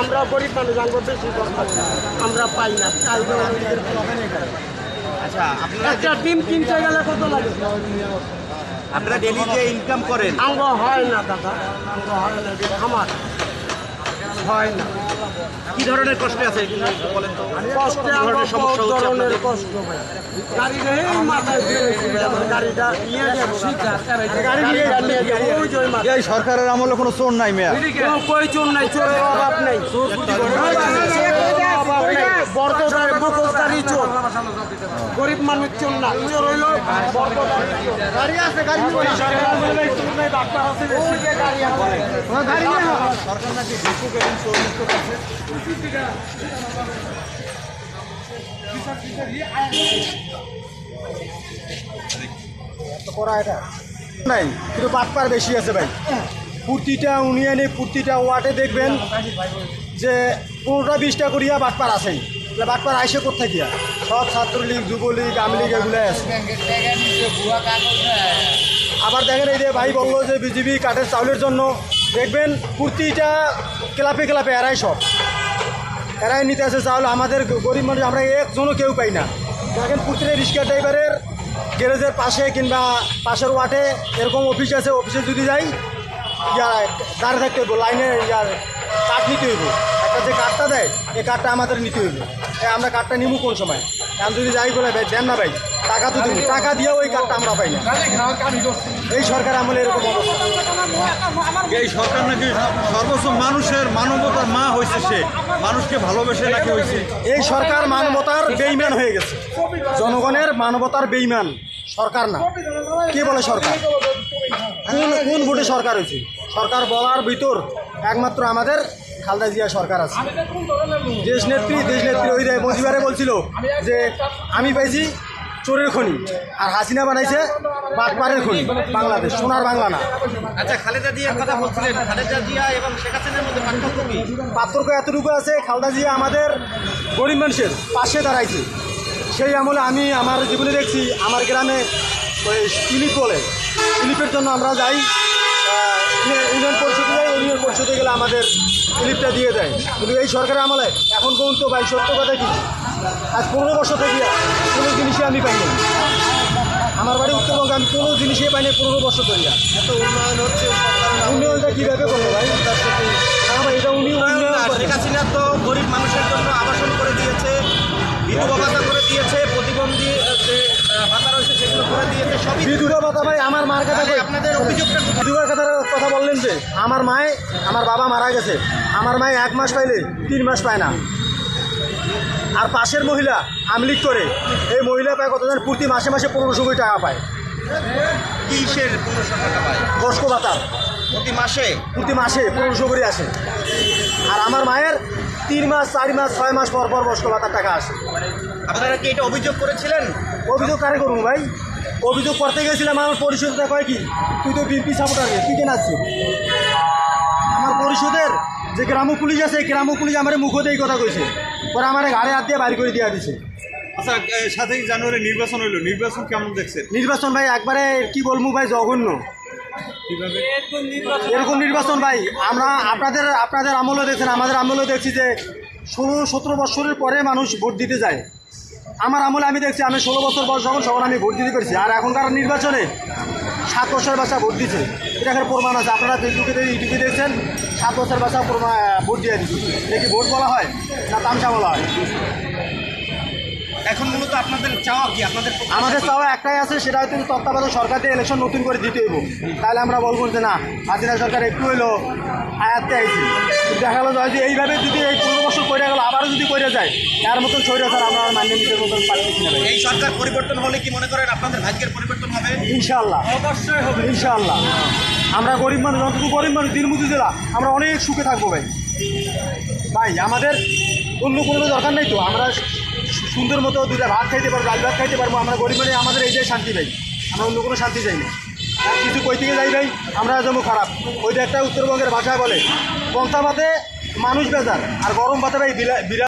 আমরা গরিব মানুষ জানবো বেশি দরকার আমরা পাই না। আচ্ছা, একটা ডিম কিনতে গেলে কত লাগে? আপনারা ডেলি যে ইনকাম করেন আঙ্গ হয় না দাদা, আঙ্গ হয় না, আমার হয় না। কি ধরনের কষ্ট আছে বলেন তো? কষ্টে আমরা সব ধরনের কষ্ট ভাই। গাড়িটা এই মাথায় ফেলেছি ভাই, আমার গাড়িটা নিয়ে যাচ্ছি, গাড়িটা নিয়ে যাবো ওই যে ওই মাথায়। এই সরকারের আমলে কোনো চোর নাই মেয়া। কই চোর নাই, চোরের অভাব নেই, বর্তমানে মুখোশধারী চোর, গরিব মানুষ চোর না, চোর হইল গাড়ি আছে, গাড়ি সরকার নাকি ভিক্ষুক এবং চোর মুক্ত করছে। নাই, কিন্তু বাটপার বেশি আছে ভাই। প্রতিটা ইউনিয়নে প্রতিটা ওয়ার্ডে দেখবেন যে 15টা-20টা করিয়া বাটপার আছেই। বাটপার আইসে কোথায় গিয়া সব ছাত্রলীগ, যুবলীগ, আওয়ামী লীগ এগুলো আছে। আবার দেখেন এই যে ভাই বললো যে বিজেপি কাঠের চাউলের জন্য, দেখবেন প্রতিটা ক্লাবে ক্লাবে এরাই সব এরাই নিতে আসে চাউল। আমাদের গরিব মানুষ আমরা একজনও কেউ পাই না। দেখেন প্রতিটা রিক্সা ড্রাইভারের গ্যারেজের পাশে কিংবা পাশের ওয়ার্ডে এরকম অফিস আছে, অফিসে যদি যাই দাঁড়িয়ে থাকতে হইব, লাইনে কার্ড নিতে হইব। একটা যে কার্ডটা দেয় এই কার্ডটা আমাদের নিতে হইব। আমরা কার্ডটা নিব কোন সময়? আমি যদি যাই বলে ভাই দেন না ভাই, টাকা তো দিব, টাকা দিয়েও ওই কার্ডটা আমরা পাই না। এই সরকার আমলে এরকম অবস্থা। এই সরকার নাকি সর্বোচ্চ মানুষের মানবতার মা হয়েছে, সে মানুষকে ভালোবেসে নাকি হয়েছে। এই সরকার মানবতার বেইমান হয়ে গেছে, জনগণের মানবতার বেইমান সরকার না। কে বলে সরকার? কোন ভোটে সরকার হয়েছে? সরকার বলার ভিতর একমাত্র আমাদের খালেদা জিয়া সরকার আছে। দেশনেত্রী ওই মজিবারে বলছিল যে আমি পাইছি চোরের খনি, আর হাসিনা বানাইছে বাটপারের খনি। বাংলাদেশ সোনার বাংলা না। আচ্ছা, খালেদা জিয়ার কথা বলছিলেন, খালেদা জিয়া এবং শেখ হাসিনার মধ্যে পার্থক্য কি? পার্থক্য এতটুকু আছে, খালেদা জিয়া আমাদের গরিব মানুষের পাশে দাঁড়াইছে। সেই আমলে আমি আমার জীবনে দেখছি, আমার গ্রামে ওই স্লিপ বলে, স্লিপের জন্য আমরা যাই ইউনিয়ন পরিষদে যাই, ইউনিয়ন পরিষদে গেলে আমাদের স্লিপটা দিয়ে দেয়। কিন্তু এই সরকারের আমলে এখন পর্যন্ত ভাই সত্য কথা কি, আজ 15 বছর থেকে কোনো জিনিসই আমি পাইনি। আমার বাড়ি উত্তরবঙ্গে, আমি কোনো জিনিসই পাইনি 15 বছর ধরে। এত উন্নয়ন হচ্ছে, উন্নয়নটা কীভাবে করবো ভাই? হ্যাঁ ভাই, এটা উন্নয়ন। শেখ হাসিনা তো গরিব মানুষের জন্য আবাসন করে দিয়েছে, বিধবা ভাতা করে দিয়েছে, প্রতিবন্ধী যে ভাতা রয়েছে সেগুলো করে দিয়েছে, সবই। বিধবা ভাতা ভাই আমার মার কথা, আপনাদের অভিযোগটা বিধবার কথা বললেন যে আমার বাবা মারা গেছে, আমার মায়ে 1 মাস পাইলে 3 মাস পায় না। আর পাশের মহিলা আমলিক করে, এই মহিলা পায় কত জানেন? প্রতি মাসে মাসে 1500 কোটি টাকা পায়। কিসের 1500 টাকা পায়? বয়স্ক ভাতা প্রতি মাসে 1500 করে আসে। আর আমার মায়ের 3 মাস, 4 মাস, 6 মাস পর পর বয়স্ক ভাতার টাকা আসে। আপনারা কি এটা অভিযোগ করেছিলেন? অভিযোগ কারে করবো ভাই? অভিযোগ করতে গেছিলাম, আমার পরিষদটা কয় কি, তুই তো বিএনপি সাপোর্টার, তুই কেন আসছিস? আমার পরিষদের যে গ্রাম পুলিশ আছে, গ্রাম পুলিশ আমার মুখতে এই কথা কইছে, পরে আমার ঘাড়ে হাত দিয়ে বাইর করে দিয়ে দিছে। আচ্ছা, 7ই জানুয়ারি নির্বাচন হইলো, নির্বাচন কেমন দেখছেন? নির্বাচন ভাই একবারে কি বলবো ভাই, জঘন্য। এরকম নির্বাচন ভাই আমরা আপনাদের আমলে দেখছেন, আমাদের আমলে দেখছি যে 16-17 বছরের পরে মানুষ ভোট দিতে যায়। আমার আমলে আমি দেখছি, আমি 16 বছর বয়স যখন আমি ভোট দিতে পেরেছি। আর এখনকার নির্বাচনে 7 বছর বাচ্চা ভোট দিচ্ছে, এটা এখানে প্রমাণ আছে। আপনারা ফেসবুকে ইউটিউবে দেখছেন 7 বছর বাচ্চা ভোট দিয়ে দিচ্ছে। এটা কি ভোট বলা হয় না তামসা বলা হয়? এখন মূলত আপনাদের চাওয়া কি? আমাদের চাওয়া একটাই আছে, সেটা হয়তো তত্ত্বাবধায়ক সরকার দিয়ে ইলেকশন নতুন করে দিতে হইব। তাহলে আমরা বলবো যে না, হাসিনা সরকার একটু হইলো আয়াতকে আইছি। দেখা গেলো যে এইভাবে যদি এই 15 বছর করে গেল, আবারও যদি করে যায়, তার মতন স্বৈরাচার আমরা আর মানিয়ে নিতে মতন পারতেছি না। এই সরকার পরিবর্তন হলে কি মনে করেন আপনাদের ভাগ্যের পরিবর্তন হবে? ইনশাআল্লাহ, অবশ্যই হবে ইনশাআল্লাহ। আমরা গরিব মানুষ, যতটুকু গরিব মানুষ দিনমজুর জেলা, আমরা অনেক সুখে থাকবো ভাই। ভাই আমাদের অন্য কোনো দরকার নেই তো, আমরা সুন্দর মতো 2টা ভাত খাইতে পারবো, ডাল ভাত খাইতে পারবো। আমরা গরিব মানে আমাদের এইটাই শান্তি ভাই, আমরা অন্য কোনো শান্তি চাই না। আর কিছু কই থেকে যাই ভাই, আমরা যেমন খারাপ। ওইটা একটা উত্তরবঙ্গের ভাষায় বলে, পন্থা ভাতে মানুষ বেজার, আর গরম ভাতে ভাই বিরা